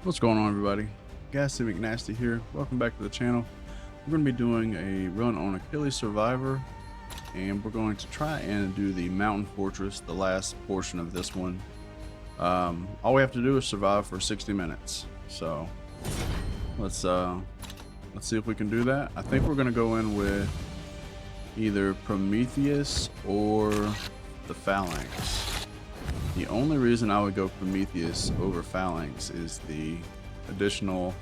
What's going on, everybody? Gassy McNasty here. Welcome back to the channel. We're going to be doing a run on Achilles Survivor, and we're going to try and do the Mountain Fortress, the last portion of this one. All we have to do is survive for 60 minutes. So let's see if we can do that. I think we're going to go in with either Prometheus or the Phalanx. The only reason I would go Prometheus over Phalanx is the additional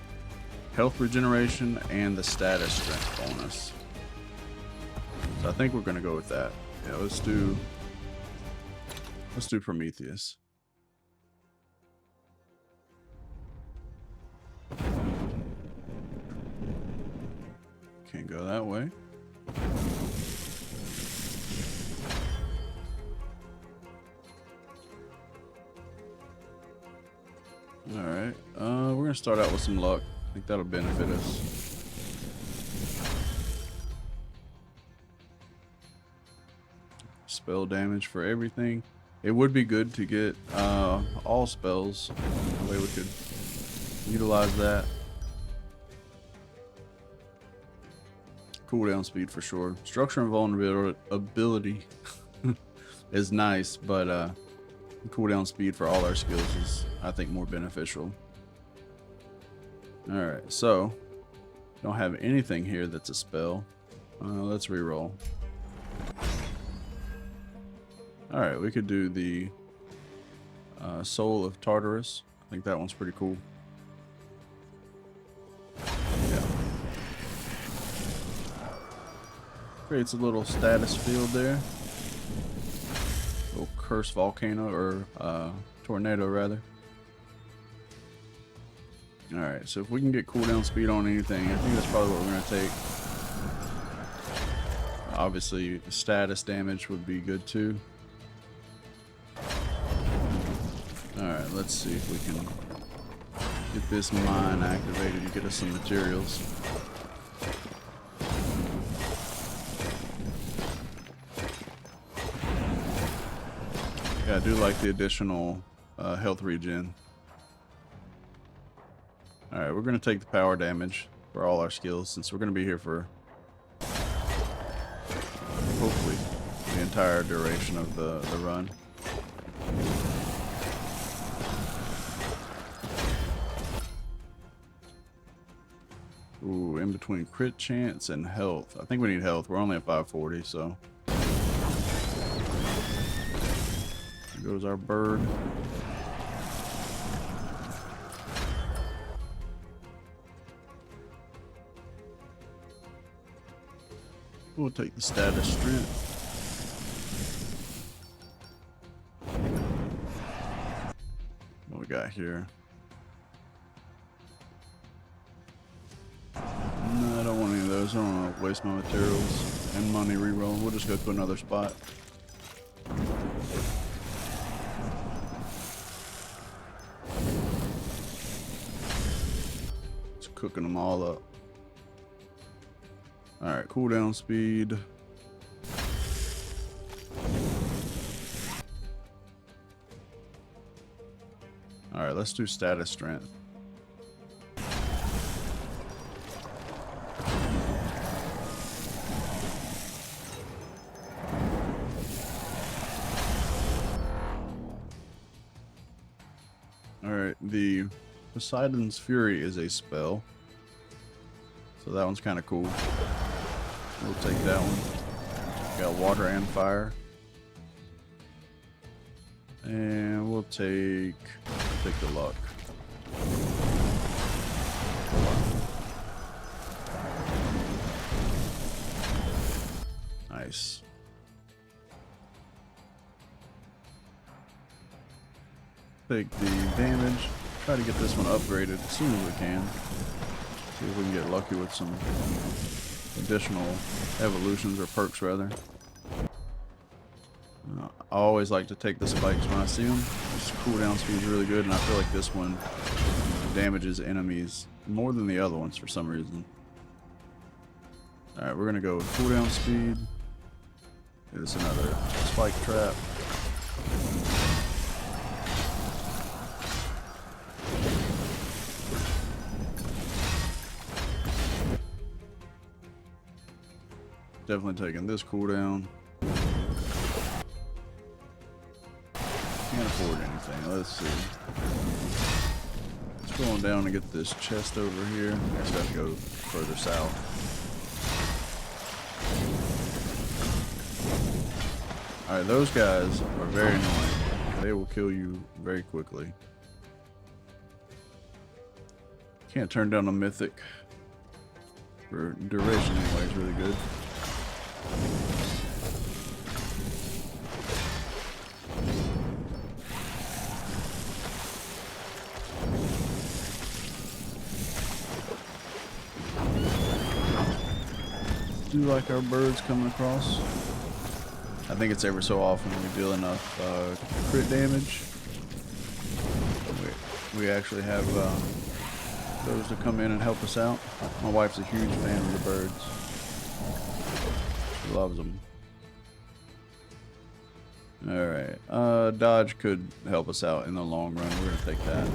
health regeneration and the status strength bonus. So I think we're gonna go with that. Yeah, let's do Prometheus. Can't go that way. Alright, we're gonna start out with some luck. I think that'll benefit us. Spell damage for everything. It would be good to get all spells. The way we could utilize that. Cooldown speed for sure. Structure and vulnerability is nice, but cooldown speed for all our skills is, I think, more beneficial. Alright, so don't have anything here that's a spell. Let's reroll. Alright, we could do the Soul of Tartarus. I think that one's pretty cool. Yeah. Creates a little status field there. Little cursed volcano, or tornado rather. Alright, so if we can get cooldown speed on anything, I think that's probably what we're going to take. Obviously, status damage would be good too. Alright, let's see if we can get this mine activated to get us some materials. Yeah, I do like the additional health regen. Alright, we're going to take the power damage for all our skills since we're going to be here for hopefully the entire duration of the run. Ooh, in between crit chance and health. I think we need health. We're only at 540, so. There goes our bird. We'll take the status strength. What we got here? No, I don't want any of those. I don't want to waste my materials and money reroll. We'll just go to another spot. Just cooking them all up. Alright, cooldown speed. Alright, let's do status strength. Alright, the Poseidon's Fury is a spell. So that one's kind of cool. We'll take that one. Got water and fire. And we'll take the luck. Nice. Take the damage. Try to get this one upgraded as soon as we can. See if we can get lucky with some additional evolutions, or perks rather. I always like to take the spikes when I see them. This cooldown speed is really good, and I feel like this one damages enemies more than the other ones for some reason. Alright, we're going to go with cooldown speed. Here's another spike trap. Definitely taking this cooldown. Can't afford anything. Let's see. Let's go on down and get this chest over here. I guess I have to go further south. Alright, those guys are very annoying. They will kill you very quickly. Can't turn down a mythic. For duration anyway, is really good. Do like our birds coming across. I think it's every so often we deal enough crit damage. We actually have those to come in and help us out. My wife's a huge fan of the birds. She loves them. Alright, dodge could help us out in the long run. We're gonna take that.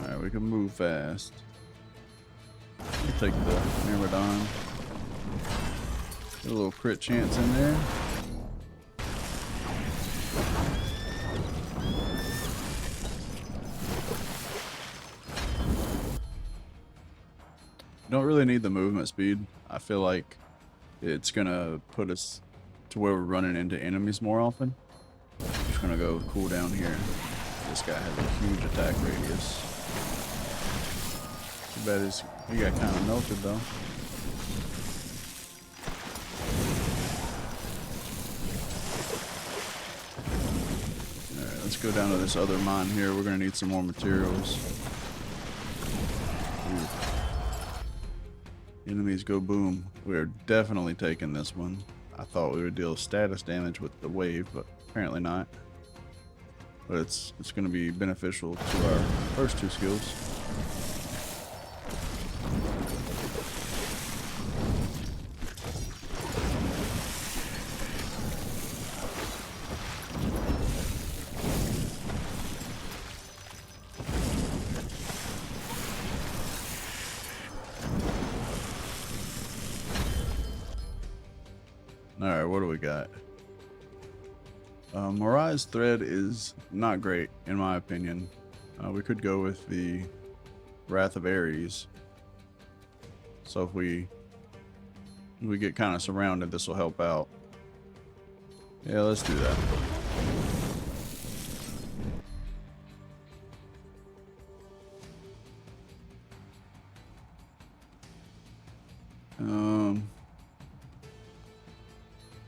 Alright, we can move fast. We'll take the Myrmidon. Get a little crit chance in there. Don't really need the movement speed. I feel like it's gonna put us to where we're running into enemies more often. Just gonna go cool down here. This guy has a huge attack radius. Too bad he got kind of melted though. Alright, let's go down to this other mine here. We're gonna need some more materials. Ooh. Enemies go boom. We're definitely taking this one. I thought we would deal status damage with the wave, but apparently not. But it's going to be beneficial to our first two skills. Alright, what do we got? Mirai's thread is not great, in my opinion. We could go with the Wrath of Ares. So if we get kind of surrounded, this will help out. Yeah, let's do that.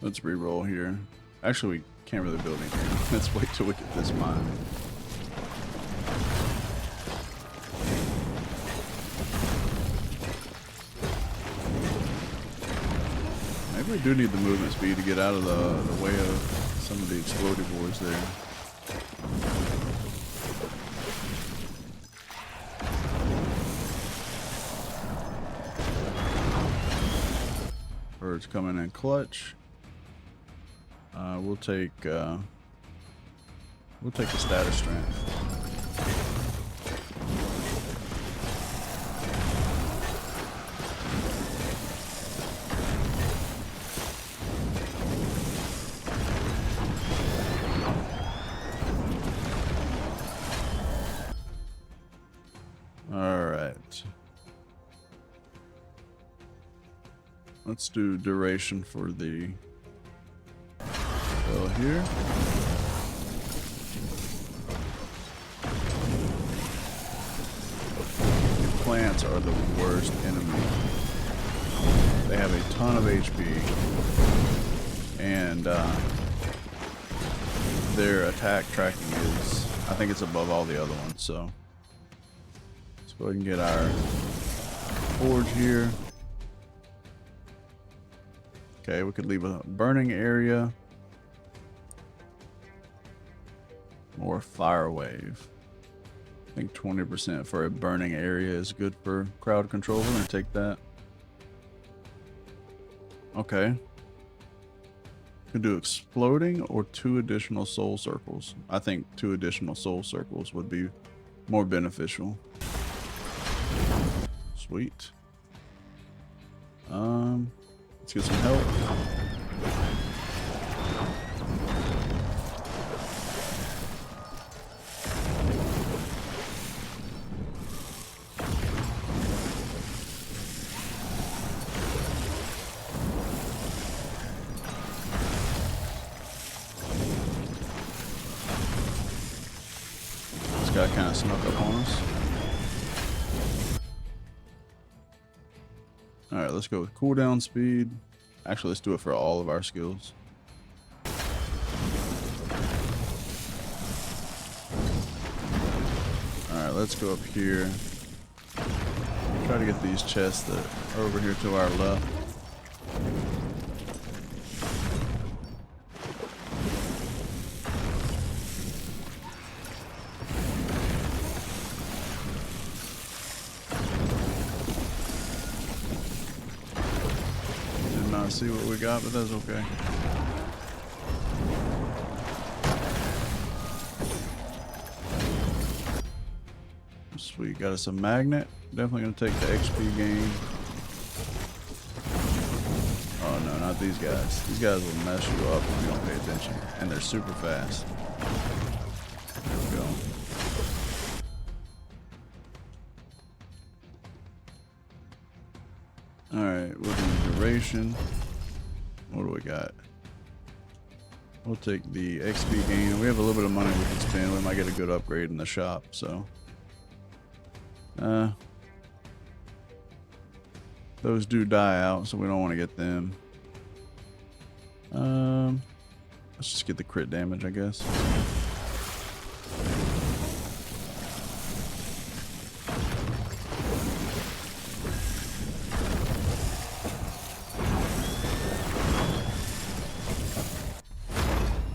Let's re-roll here. Actually, we can't really build anything. Let's wait till we get this mine. Maybe we do need the movement speed to get out of the way of some of the exploding boards there. Birds coming in clutch. We'll take the status strength. All right. Let's do duration for the here. The plants are the worst enemy. They have a ton of HP, and their attack tracking is, I think it's above all the other ones. So let's go ahead and get our forge here. Okay, we could leave a burning area. Or fire wave. I think 20% for a burning area is good for crowd control. We're gonna take that. Okay. Could do exploding or 2 additional soul circles. I think 2 additional soul circles would be more beneficial. Sweet. Let's get some help. This guy kind of snuck up on us. Alright, let's go with cooldown speed. Actually, let's do it for all of our skills. Alright, let's go up here. Try to get these chests that are over here to our left. See what we got, but that's okay. Sweet, got us a magnet. Definitely gonna take the XP gain. Oh no, not these guys. These guys will mess you up if you don't pay attention, and they're super fast. There we go. Alright, we'll do duration. What do we got? We'll take the XP gain. We have a little bit of money we can spend. We might get a good upgrade in the shop, so. Those do die out, so we don't want to get them. Let's just get the crit damage, I guess.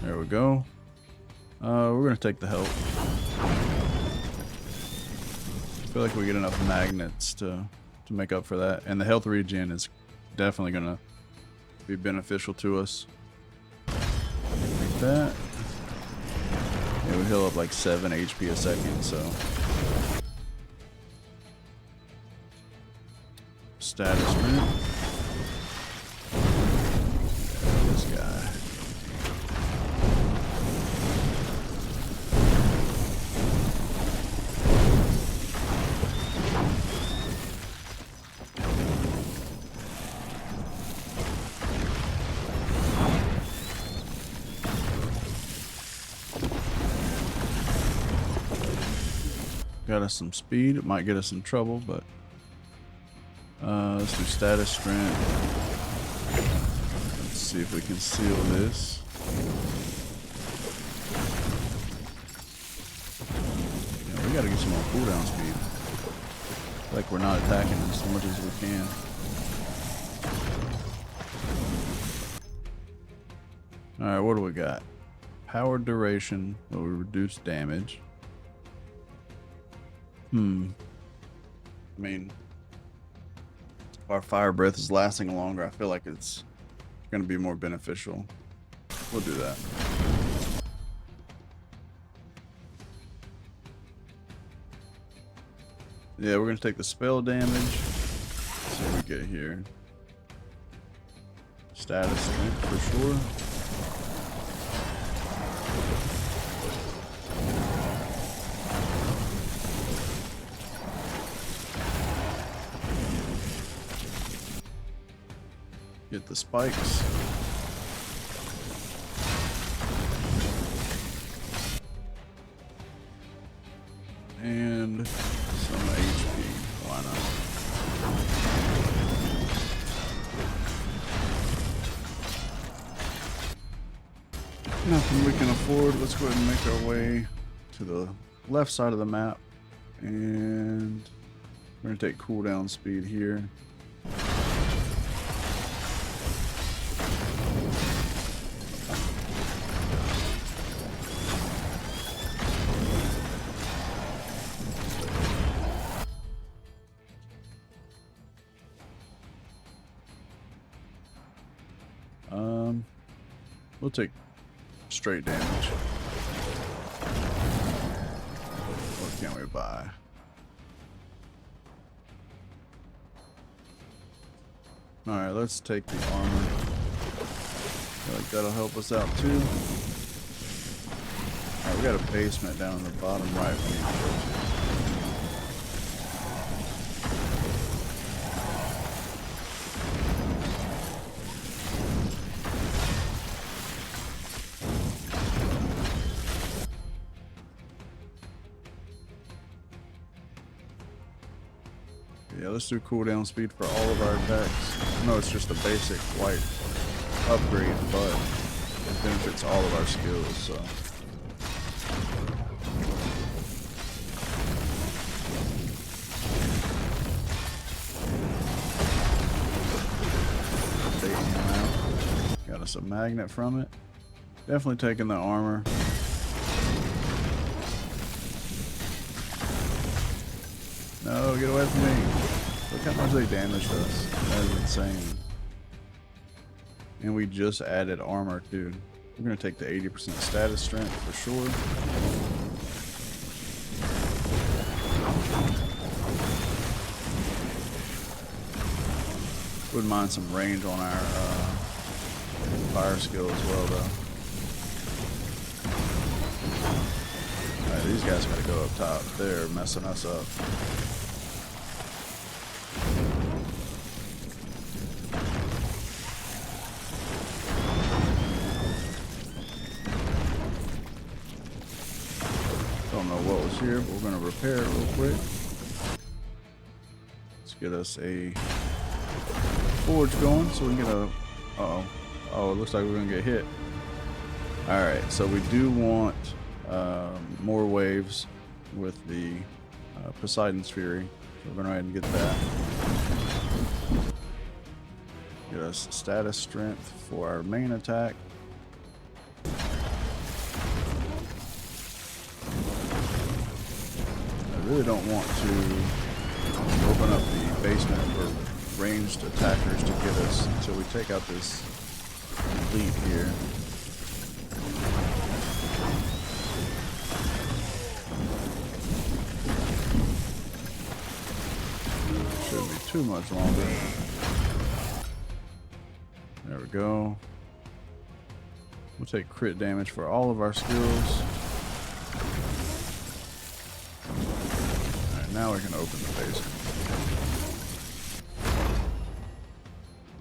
There we go. We're gonna take the help. I feel like we get enough magnets to make up for that, and the health regen is definitely gonna be beneficial to us. Like that. Yeah, we heal up like 7 HP a second, so. Status rent. This guy. Got us some speed. It might get us in trouble, but let's do status strength. Let's see if we can seal this. Yeah, we gotta get some more cooldown speed. Like we're not attacking as much as we can. Alright, what do we got? Power duration, will reduce damage. I mean, if our fire breath is lasting longer, I feel like it's going to be more beneficial. We'll do that. Yeah, we're going to take the spell damage. Let's see what we get here. Status strength for sure. Get the spikes. And some HP. Why not? Nothing we can afford. Let's go ahead and make our way to the left side of the map. And we're going to take cooldown speed here. We'll take straight damage. What can we buy? Alright, let's take the armor. Feel like that'll help us out too. Alright, we got a basement down in the bottom right we need to go to. Yeah, let's do cooldown speed for all of our attacks. I know it's just a basic white upgrade, but it benefits all of our skills, so. Taking him out. Got us a magnet from it. Definitely taking the armor. No, get away from me. Look how much they damaged us. That is insane. And we just added armor too. We're going to take the 80% status strength for sure. Wouldn't mind some range on our fire skill as well though. Alright, these guys gotta go up top. They're messing us up. Don't know what was here, but we're gonna repair it real quick. Let's get us a forge going so we can get a... Oh, it looks like we're gonna get hit. Alright, so we do want more waves with the Poseidon's Fury. So we're gonna go ahead and get that. Get us status strength for our main attack. I really don't want to open up the basement for ranged attackers to get us until we take out this elite here. Shouldn't be too much longer. There we go. We'll take crit damage for all of our skills. Alright, now we can open the basement.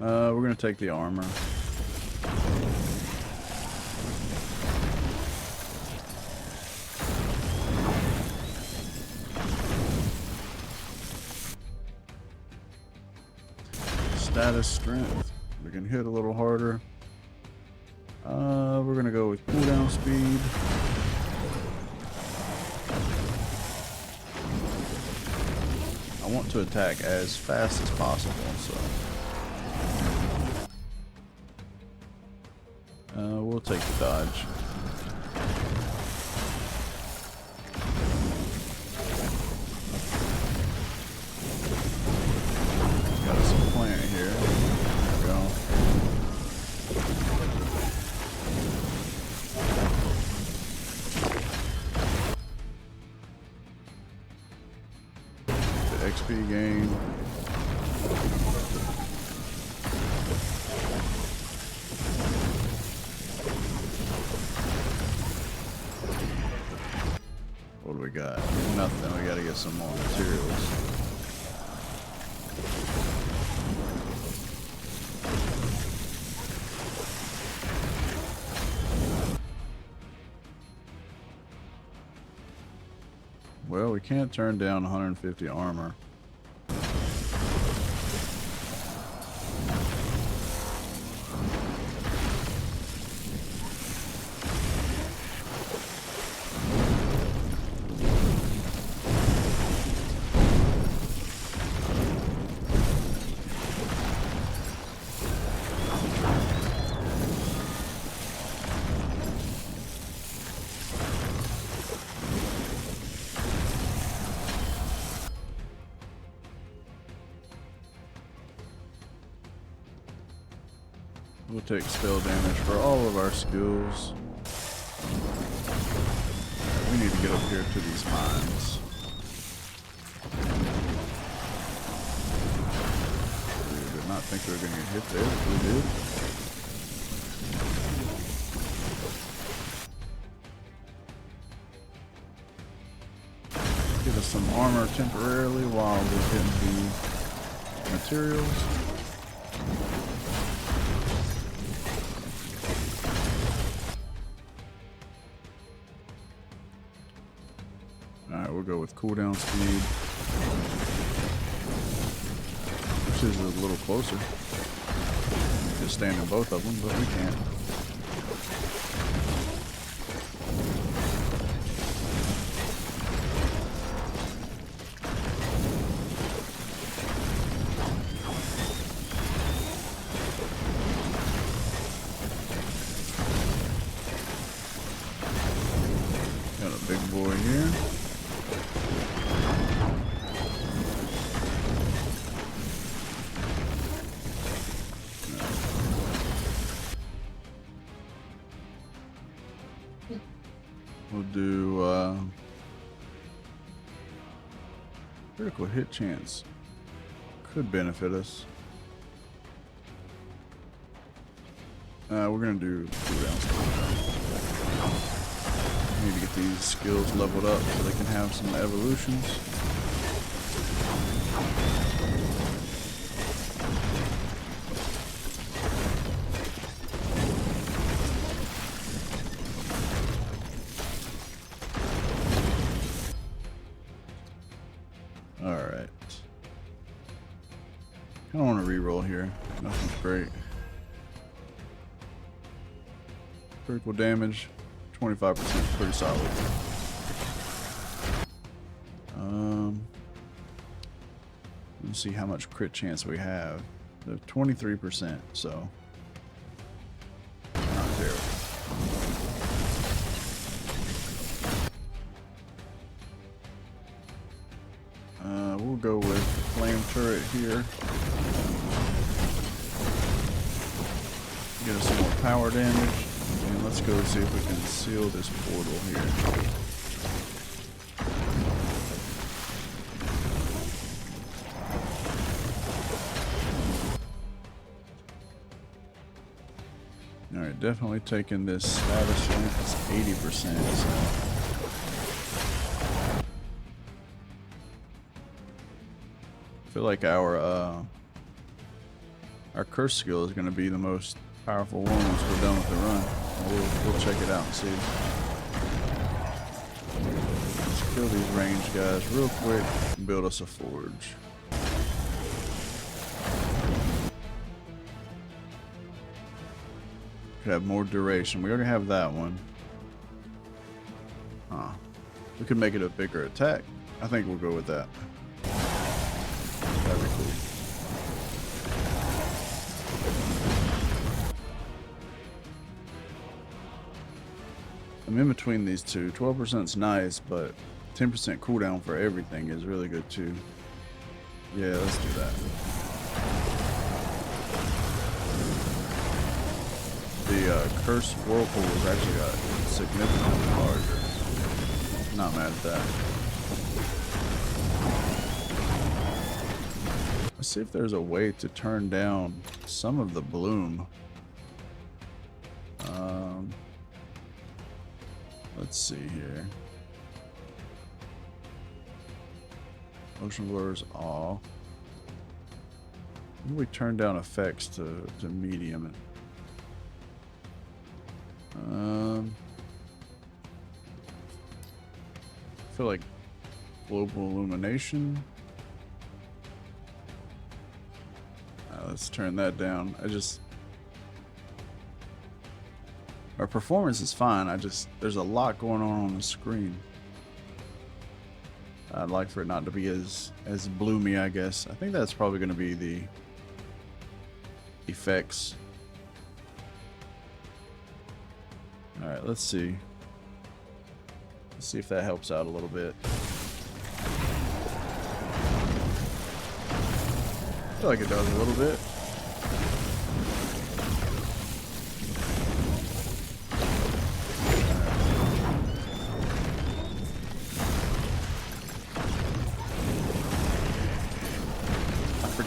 We're gonna take the armor. Status strength. We can hit a little harder. We're gonna go with cooldown speed. I want to attack as fast as possible, so we'll take the dodge. Got us a plant here. There we go. The XP gain. What do we got? Nothing. We gotta get some more materials. Well, we can't turn down 150 armor. We'll take spell damage for all of our skills. We need to get up here to these mines. We did not think we were going to get hit there, but we did. Give us some armor temporarily while we're getting the materials. Alright, we'll go with cooldown speed, which is a little closer. Just stand in both of them, but we can't. Got a big boy here. We'll do critical hit chance. Could benefit us. We're gonna do cooldowns. Need to get these skills leveled up so they can have some evolutions. Alright. Kinda wanna reroll here. Nothing's great. Critical damage, 25%, pretty solid. Let's see how much crit chance we have. The 23%, so not terrible. We'll go with flame turret here. Get us some more power damage. And let's go see if we can seal this portal here. Alright, definitely taking this status length. It's 80%. So. I feel like our curse skill is going to be the most powerful one once we're done with the run. We'll check it out and see. Let's kill these range guys real quick and build us a forge. Could have more duration. We already have that one. Huh. We could make it a bigger attack. I think we'll go with that. That'd be cool. I'm in between these two. 12% is nice, but 10% cooldown for everything is really good too. Yeah, let's do that. The cursed whirlpool has actually got significantly larger. Not mad at that. Let's see if there's a way to turn down some of the bloom. Let's see here. Motion blurs off. Maybe we turn down effects to medium. I feel like global illumination. Let's turn that down. Our performance is fine. There's a lot going on the screen. I'd like for it not to be as bloomy, I guess. I think that's probably going to be the effects. All right, let's see. Let's see if that helps out a little bit. I feel like it does a little bit.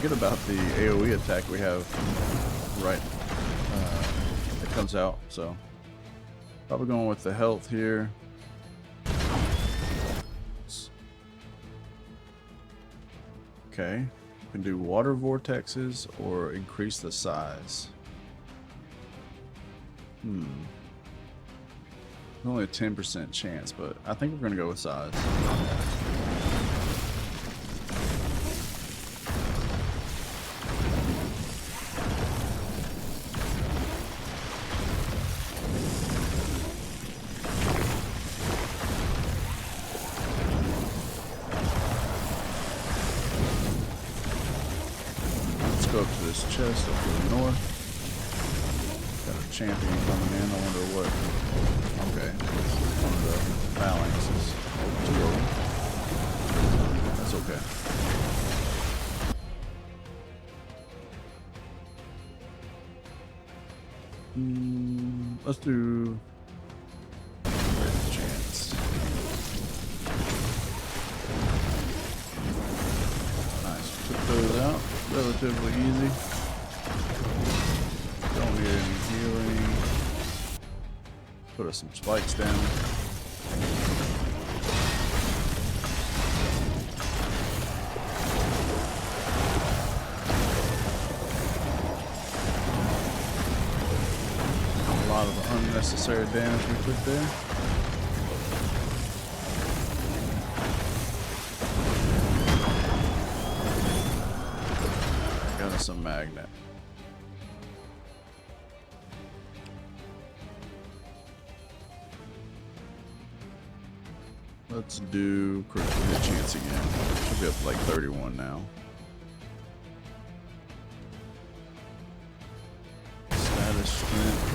forget about the AoE attack we have right that comes out. So probably going with the health here. Okay, can do water vortexes or increase the size. Only a 10% chance, but I think we're gonna go with size. Go up to this chest up to the north. Got a champion coming in. I wonder what. Okay. One of the phalanxes. Too low. That's okay. Let's do. Chance. Nice. Took those out. Relatively easy. Don't need any healing. Put us some spikes down. A lot of unnecessary damage we took there. Some magnet. Let's do critical hit chance again. Should be up to like 31 now. Status strength.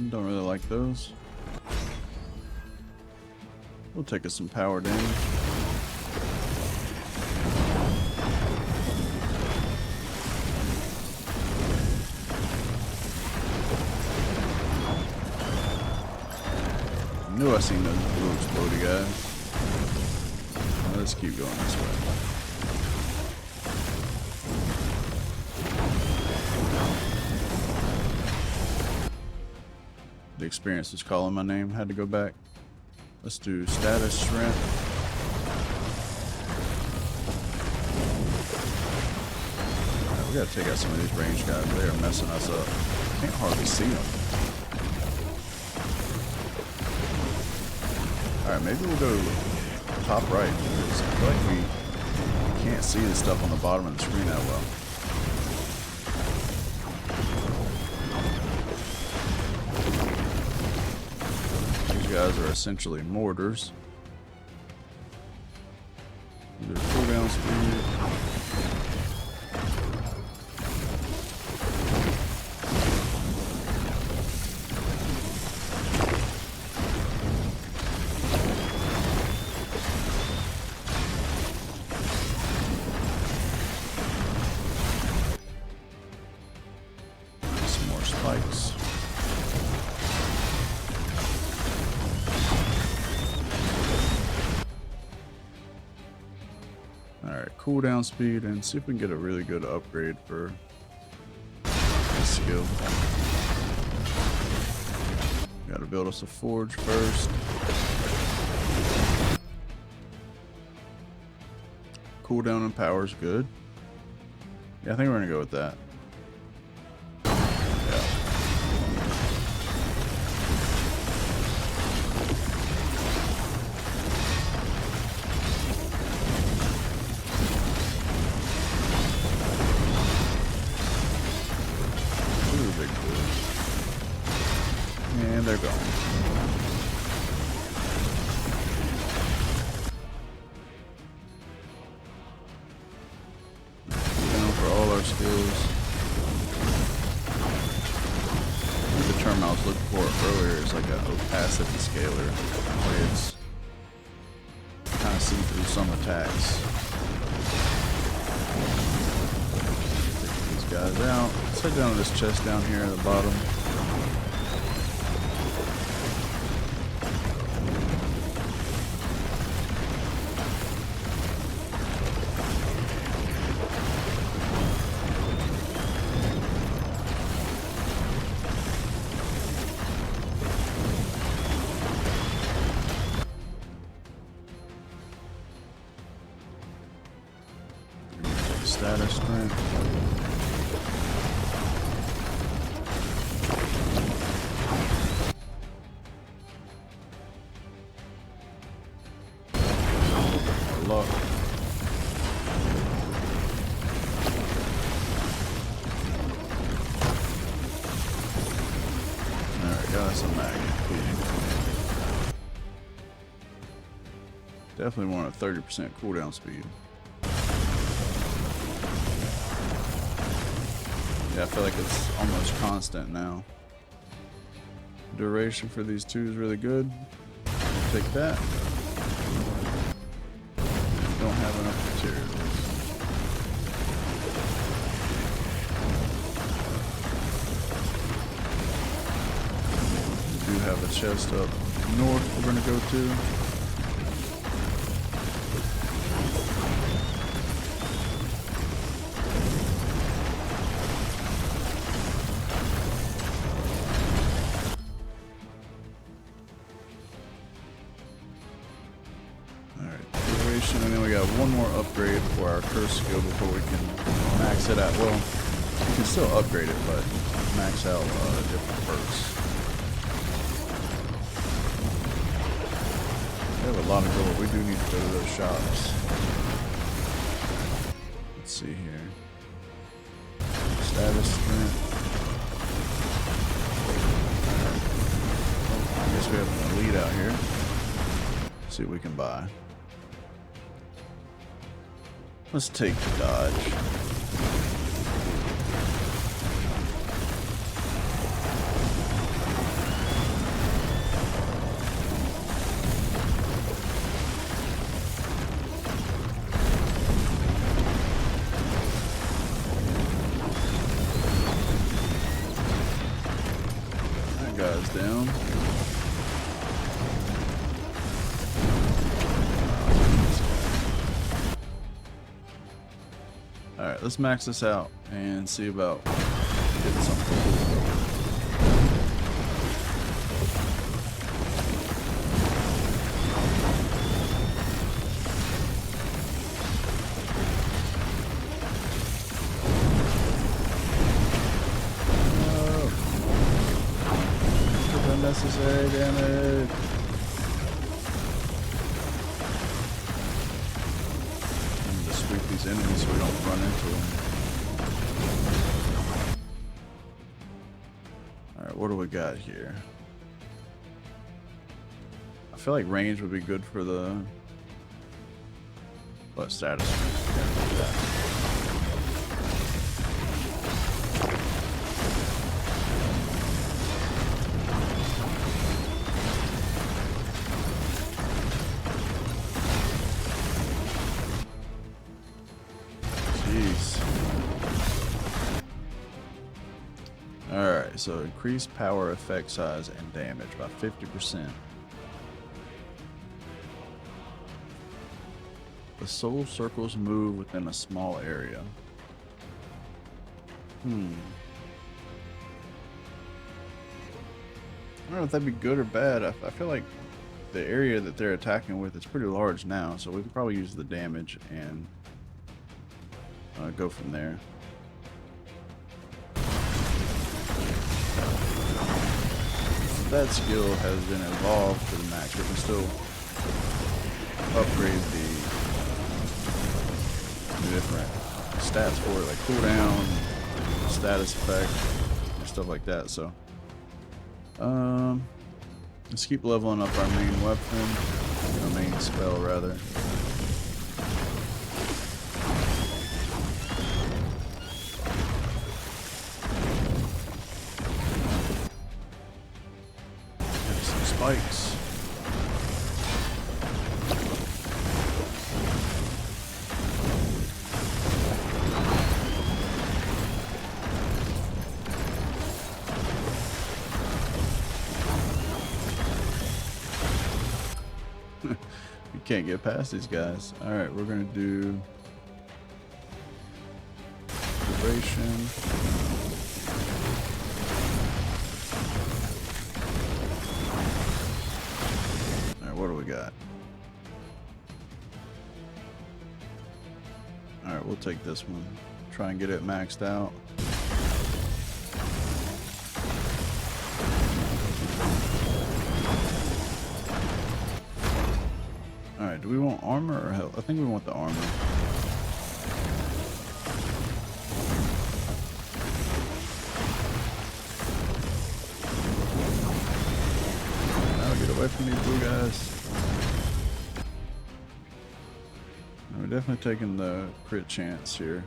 Don't really like those. We'll take us some power damage. Knew I seen those blue explodey guys. Let's keep going this way. The experience was calling my name. Had to go back. Let's do status strength. Right, we gotta take out some of these range guys. They are messing us up. Can't hardly see them. Alright, maybe we'll go top right. Because I feel like we can't see the stuff on the bottom of the screen that well. Guys are essentially mortars. Their cooldown speed. Some more spikes. Cooldown speed and see if we can get a really good upgrade for this skill. Gotta build us a forge first. Cooldown and power is good. Yeah, I think we're gonna go with that. And they're gone. Down for all our skills. The term I was looking for earlier is like an opacity scaler. Where it's kind of see through some attacks. These guys out. Let's head down to this chest down here at the bottom. Status strength. Luck. Alright, got us a magnet. Definitely want a 30% cooldown speed. Yeah, I feel like it's almost constant now. Duration for these two is really good. Take that. Don't have enough materials. We do have a chest up north we're gonna go to. And then we got one more upgrade for our curse skill before we can max it out. Well, we can still upgrade it, but max out different perks. We have a lot of gold. We do need to go to those shops. Let's see here. Status strength. Oh, I guess we have an elite out here. Let's see what we can buy. Let's take the dodge. That guy's down. Alright, let's max this out and see about getting something cool. Oh. Unnecessary damage. These enemies so we don't run into them. Alright, what do we got here? I feel like range would be good for the status. Alright, so increase power, effect size, and damage by 50%. The soul circles move within a small area. I don't know if that'd be good or bad. I feel like the area that they're attacking with is pretty large now, so we can probably use the damage and go from there. That skill has been evolved to the max. We can still upgrade the different stats for it, like cooldown, status effect, and stuff like that. So, let's keep leveling up our main weapon, our main spell rather. Spikes. Can't get past these guys. Alright, we're gonna do duration. Alright, what do we got? Alright, we'll take this one. Try and get it maxed out. Alright, do we want armor or health? I think we want the armor. Now get away from these blue guys. We're definitely taking the crit chance here.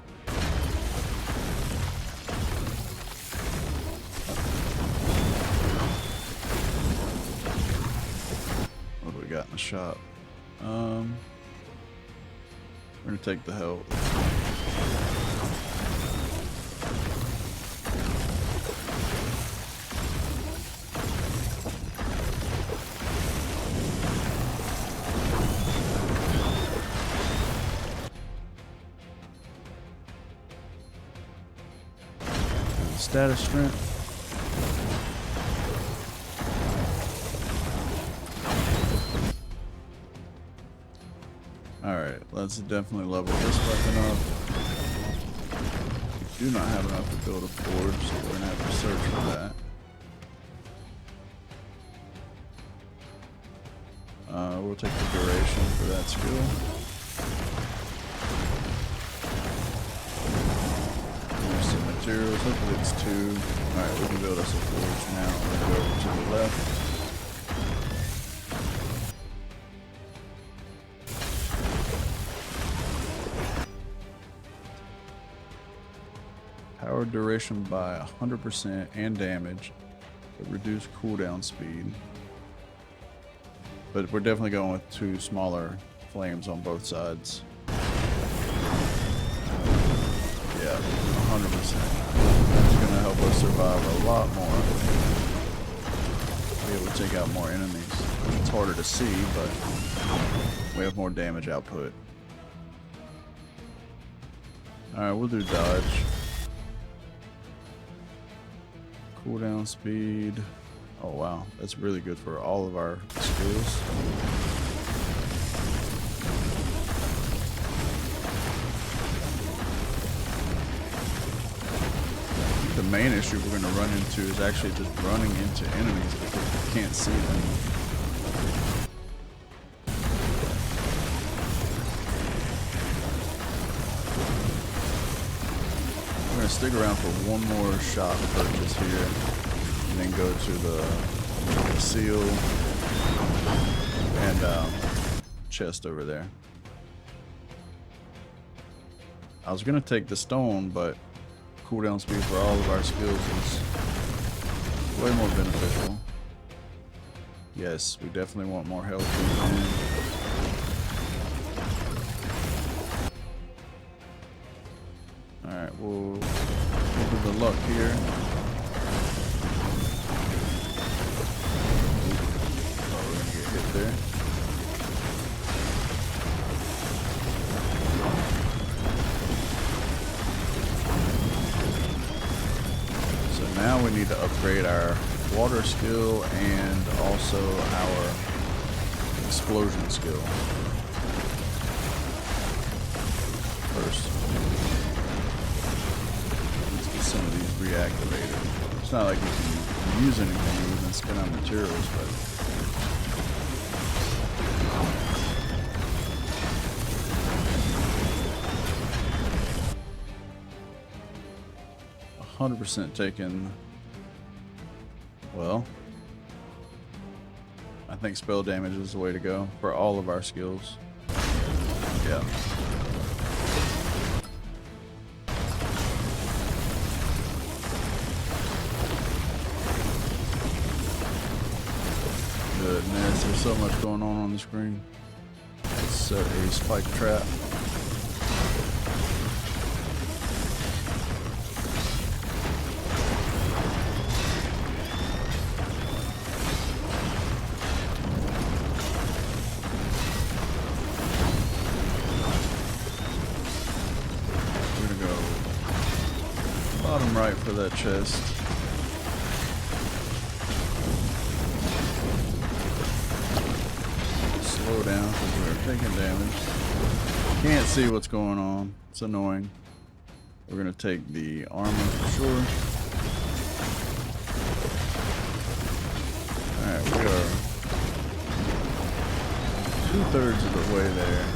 What do we got in the shop? We're gonna take the health. Status strength. Alright, let's definitely level this weapon up. We do not have enough to build a forge, so we're gonna have to search for that. We'll take the duration for that skill. There's some materials, hopefully it's 2. Alright, we can build us a forge now. We'll go over to the left. Power duration by 100% and damage, but reduce cooldown speed. But we're definitely going with 2 smaller flames on both sides. Yeah, 100%. That's gonna help us survive a lot more. Be able to take out more enemies. It's harder to see, but we have more damage output. Alright, we'll do dodge. Cooldown speed. Oh wow, that's really good for all of our skills. The main issue we're going to run into is actually just running into enemies because we can't see them. We're going to stick around for one more shop purchase here. And then go to the seal and chest over there. I was gonna take the stone, but cooldown speed for all of our skills is way more beneficial. Yes, we definitely want more health. Alright, we'll do the luck here. There. So now we need to upgrade our water skill and also our explosion skill. First, let's get some of these reactivated. It's not like we can use anything other than spin out materials, but 100% taken. Well, I think spell damage is the way to go for all of our skills. Yeah. Goodness, there's so much going on the screen. Let's set a spike trap. right for that chest. Slow down because we're taking damage. Can't see what's going on. It's annoying. We're gonna take the armor for sure. Alright, we are 2/3 of the way there.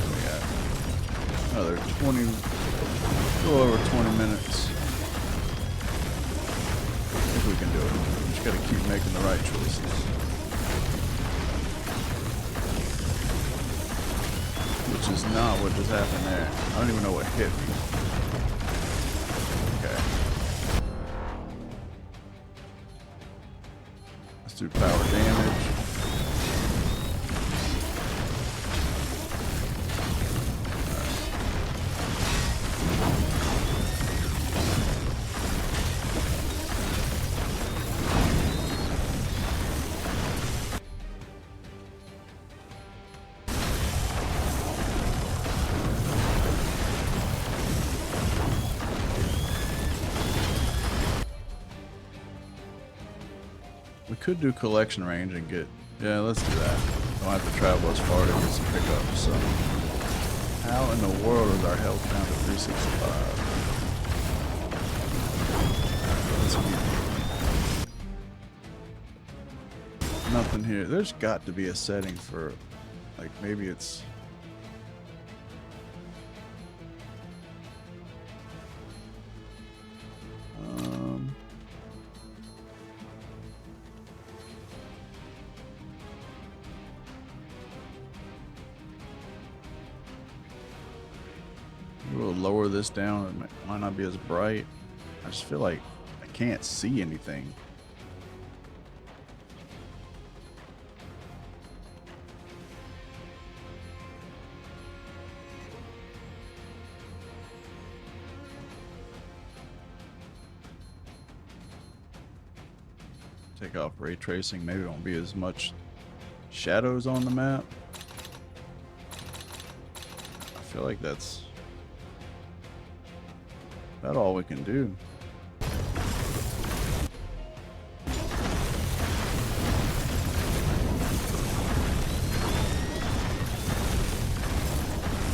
We got another 20, a little over 20 minutes. I think we can do it. We just gotta keep making the right choices. Which is not what just happened there. I don't even know what hit me. Okay. Let's do power damage. We could do collection range and get, yeah, let's do that. Don't have to travel as far to get some pickups. So, how in the world is our health down to 365? Let's keep nothing here. There's got to be a setting for, like, maybe it's. We'll lower this down. It might not be as bright. I just feel like I can't see anything. Take off ray tracing. Maybe it won't be as much shadows on the map. I feel like that's about all we can do.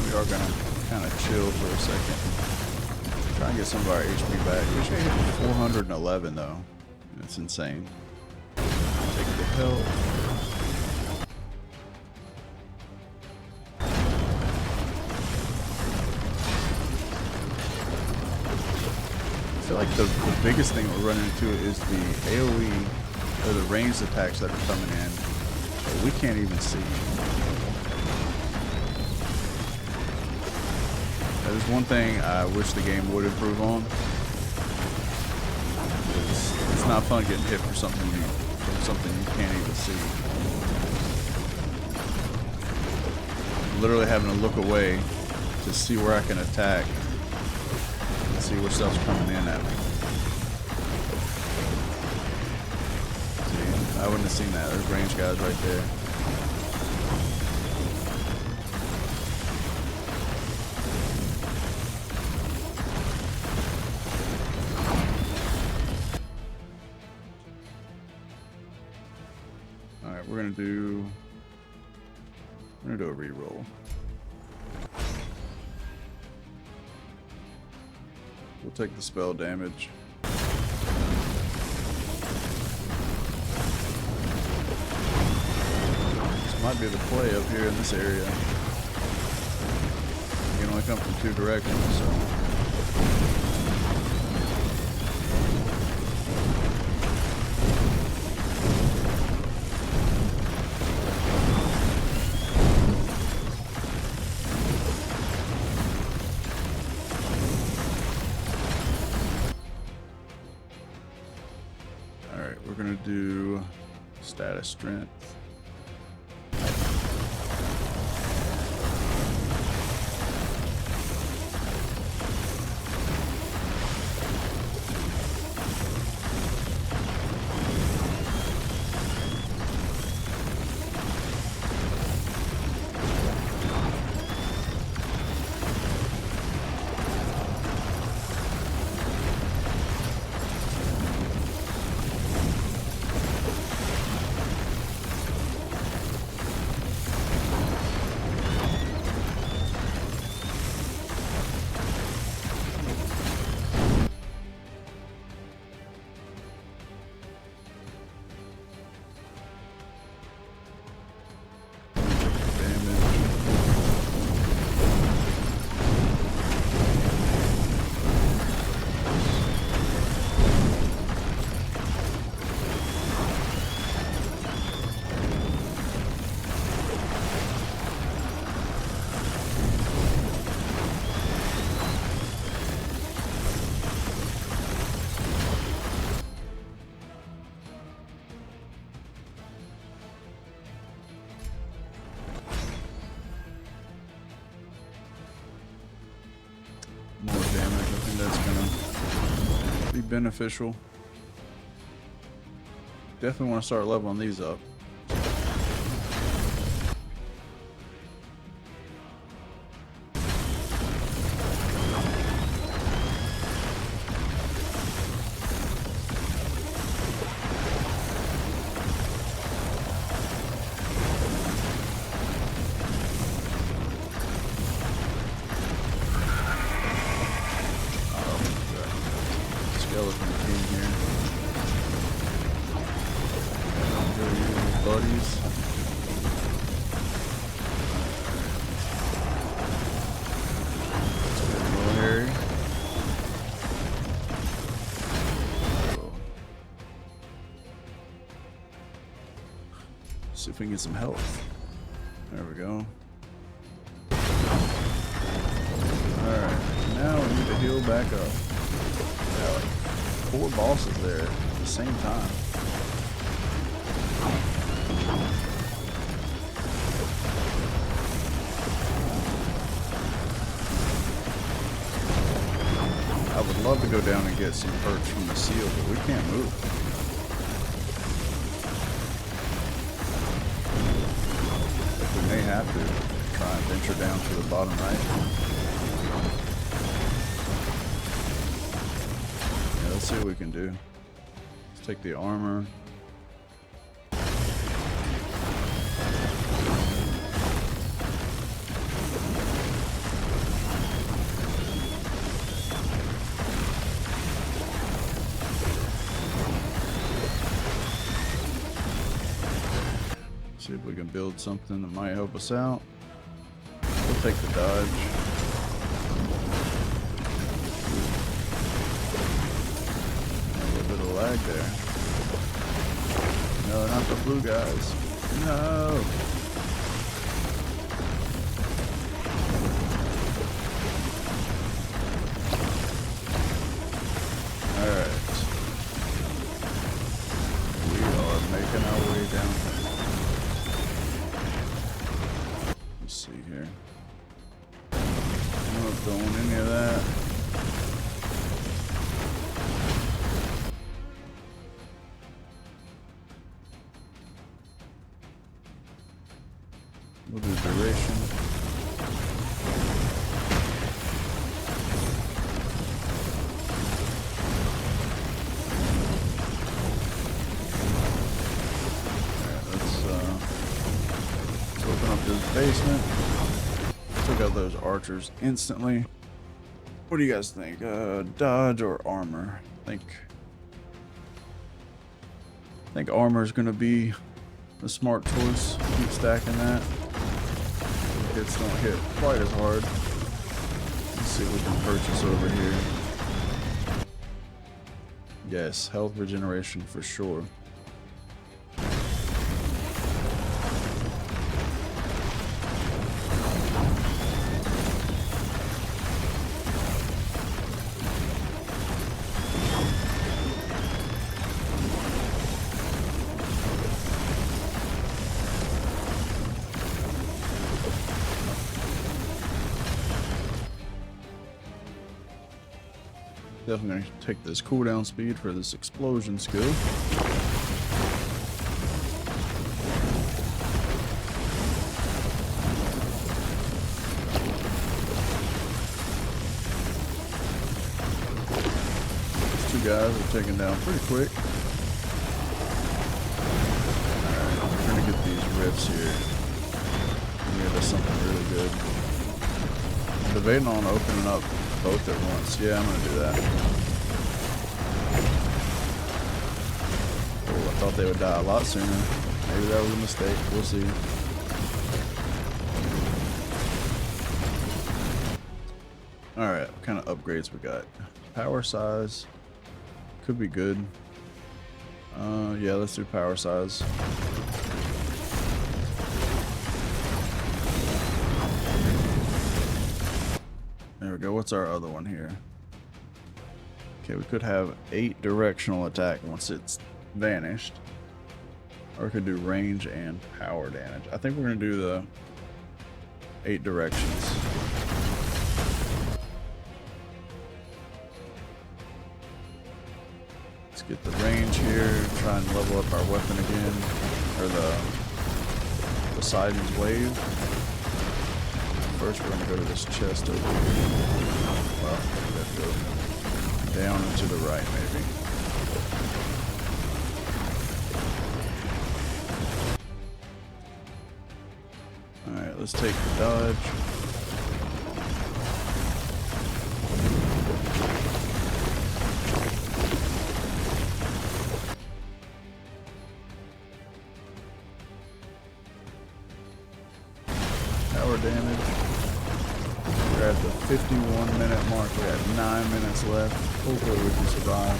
We are gonna kind of chill for a second. Try and get some of our HP back. We should hit 411 though. That's insane. Take the health. I feel like the biggest thing we're running into is the AoE, or the ranged attacks that are coming in that we can't even see. That is one thing I wish the game would improve on. It's not fun getting hit from something you can't even see. Literally having to look away to see where I can attack. See what stuff's coming in at me. See, I wouldn't have seen that. There's range guys right there. All right, we're gonna do a reroll. We'll take the spell damage. This might be the play up here in this area. You can only come from two directions, so. We're gonna do status strength. beneficial. Definitely want to start leveling these up. See if we can get some health. There we go. Alright, now we need to heal back up. Got like 4 bosses there at the same time. I would love to go down and get some perks from the seal, but we can't move. May have to try and venture down to the bottom right. Yeah, let's see what we can do. Let's take the armor. See if we can build something that might help us out. We'll take the dodge. A little bit of lag there. No, not the blue guys. No. Alright. We are making our way down. See here. I'm not throwing any of that. We'll do duration. Open up this basement. Took out those archers instantly. What do you guys think? Dodge or armor? I think armor is gonna be the smart choice. Keep stacking that. Hits don't hit quite as hard. Let's see what we can purchase over here. Yes, health regeneration for sure. Definitely gonna take this cooldown speed for this explosion skill. These 2 guys are taken down pretty quick. Alright, we're gonna get these rifts here. Give us something really good. I'm debating on opening up both at once. Yeah, I'm gonna do that. Oh, I thought they would die a lot sooner. Maybe that was a mistake. We'll see. Alright, what kind of upgrades we got? Power size. Could be good. Yeah, let's do power size. There we go. What's our other one here? Okay, we could have 8 directional attack once it's vanished. Or we could do range and power damage. I think we're going to do the 8 directions. get the range here, try and level up our weapon again, or the Poseidon's wave. First we're going to go to this chest over here. Well, we have to go down and to the right maybe. Alright, let's take the dodge. Damage. We're at the 51-minute mark. We got 9 minutes left. Hopefully we can survive.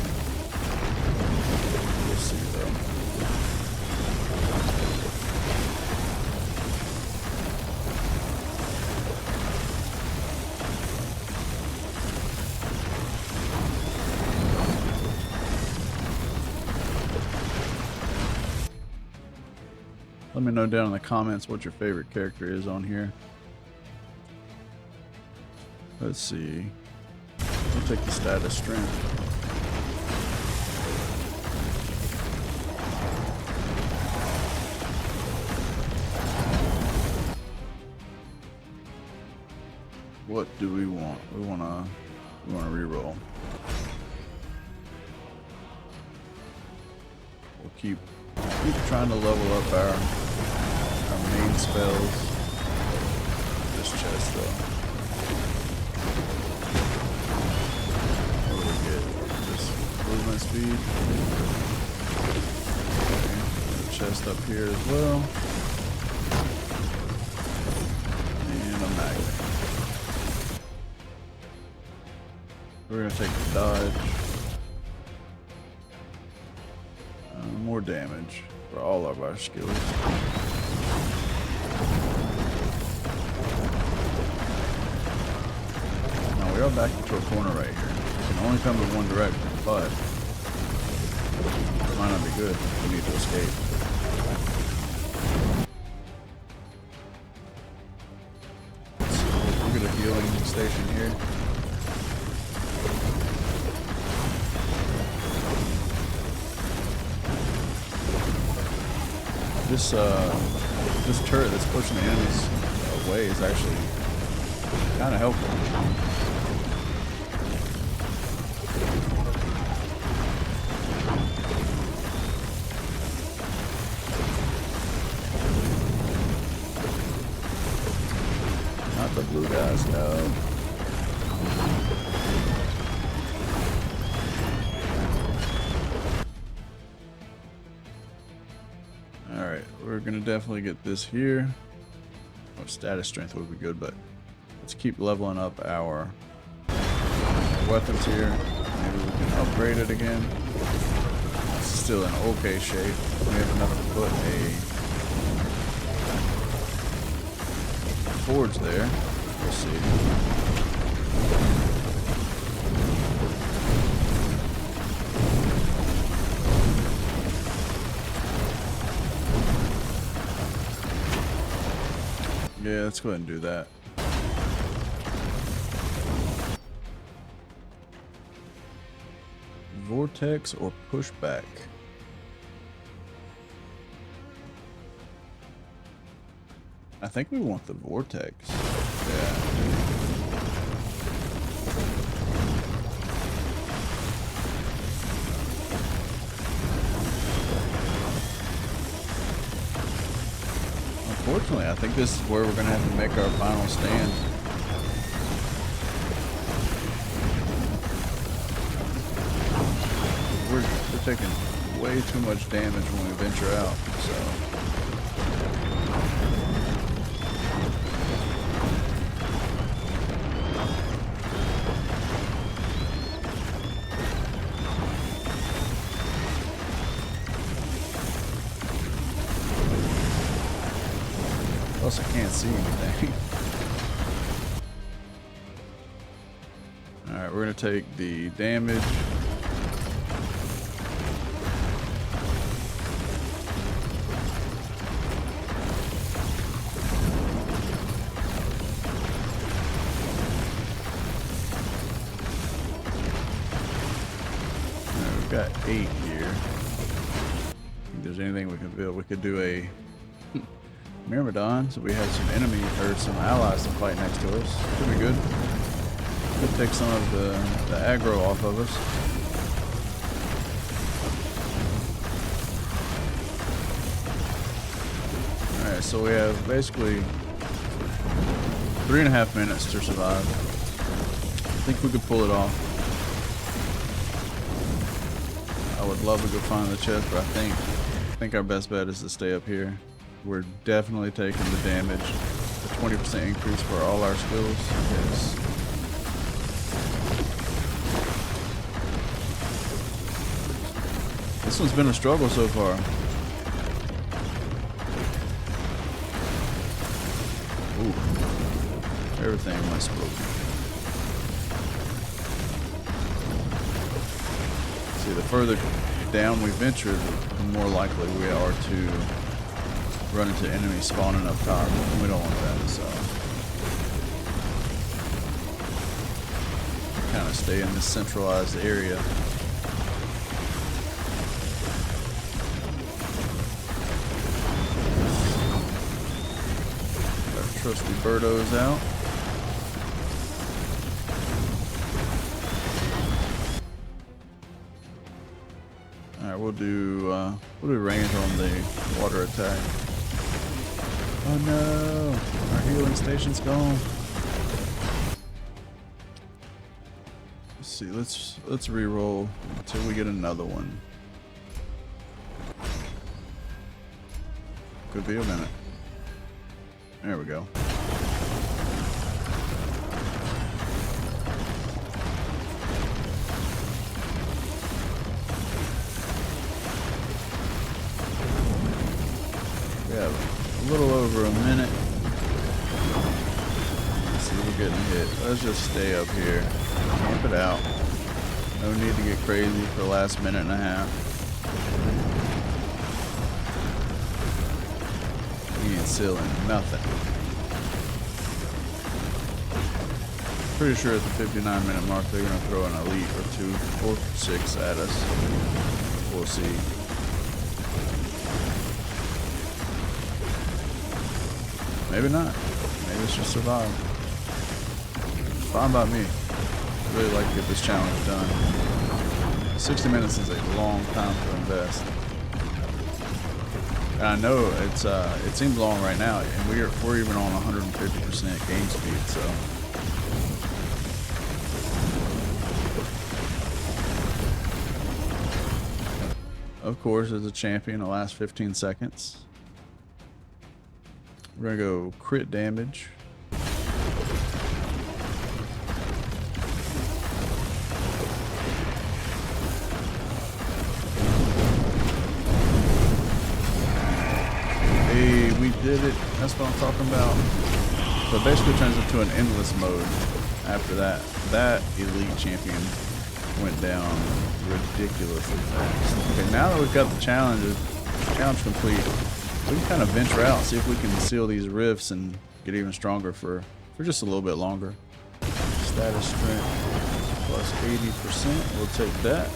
We'll see though. Let me know down in the comments what your favorite character is on here. Let's see. We'll take the status strength. What do we want? We wanna reroll. We'll keep trying to level up our main spells. This chest though. What do we get? Just movement speed. Okay. Chest up here as well. And a magnet. We're gonna take the dodge. More damage for all of our skills. Now we are back into a corner right here. We can only come in one direction, but it might not be good. We need to escape. So we'll get a healing station here. This turret that's pushing the enemies away is actually kind of helpful. Not the blue guys, no. We're gonna definitely get this here. Oh, status strength would be good, but let's keep leveling up our weapons here. Maybe we can upgrade it again. It's still in okay shape. We have enough to put a forge there. We'll see. Yeah, let's go ahead and do that. Vortex or pushback? I think we want the vortex. Yeah. Unfortunately, I think this is where we're going to have to make our final stand. We're taking way too much damage when we venture out, so. Plus, I can't see anything. Alright, we're going to take the damage. We've got 8 here. If there's anything we can build, we could do a Myrmidon, so we have some enemies or some allies to fight next to us. Could be good. Could take some of the aggro off of us. Alright, so we have basically 3.5 minutes to survive. I think we could pull it off. I would love to go find the chest, but I think our best bet is to stay up here. We're definitely taking the damage. The 20% increase for all our skills. Yes. This one's been a struggle so far. Ooh. Everything went spoken. See, the further down we venture, the more likely we are to run into enemies spawning up top. We don't want that, so kind of stay in this centralized area. Our trusty birdos out. Alright, we'll do range on the water attack. Oh no, our healing station's gone. Let's see, let's re-roll until we get another one. Could be a minute. There we go. We have a little over a minute. Let's see, we're getting hit. Let's just stay up here. Camp it out. No need to get crazy for the last minute and a half. We ain't sealing nothing. Pretty sure at the 59-minute mark they're gonna throw an elite or 2 or 6 at us. We'll see. Maybe not. Maybe it's just survive. It's fine by me. I really like to get this challenge done. 60 minutes is a long time to invest. And I know it seems long right now, and we're even on 150% game speed, so. Of course, as a champion, the last 15 seconds. We're gonna go crit damage. Hey, we did it. That's what I'm talking about. So it basically turns into an endless mode after that. That elite champion went down ridiculously fast. Okay, now that we've got the challenge complete, we can kind of venture out, see if we can seal these rifts and get even stronger for just a little bit longer. Status strength plus 80%. We'll take that.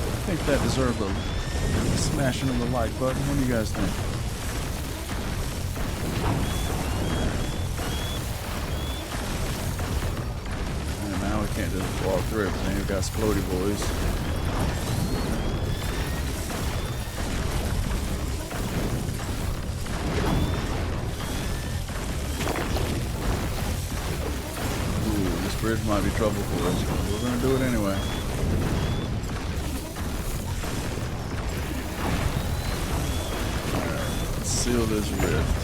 I think that deserves a smashing of the like button. What do you guys think? And now we can't just walk through everything. We've got Splody boys. Bridge might be trouble for us, but we're gonna do it anyway. Alright, let's seal this rift.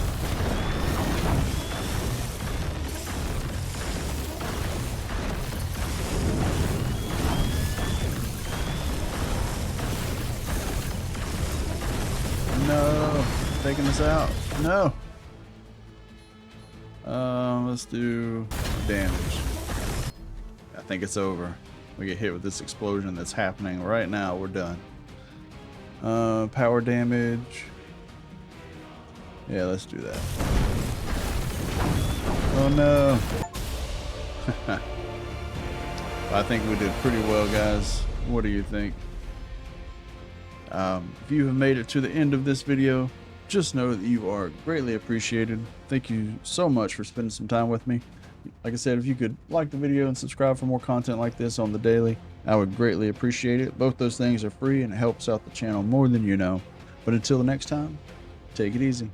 No, taking us out. No. Let's do damage. I think it's over. We get hit with this explosion that's happening right now. We're done. Power damage. Yeah, let's do that. Oh no. I think we did pretty well, guys. What do you think? If you have made it to the end of this video, just know that you are greatly appreciated. Thank you so much for spending some time with me. Like I said, if you could like the video and subscribe for more content like this on the daily, I would greatly appreciate it. Both those things are free and it helps out the channel more than you know. But until the next time, take it easy.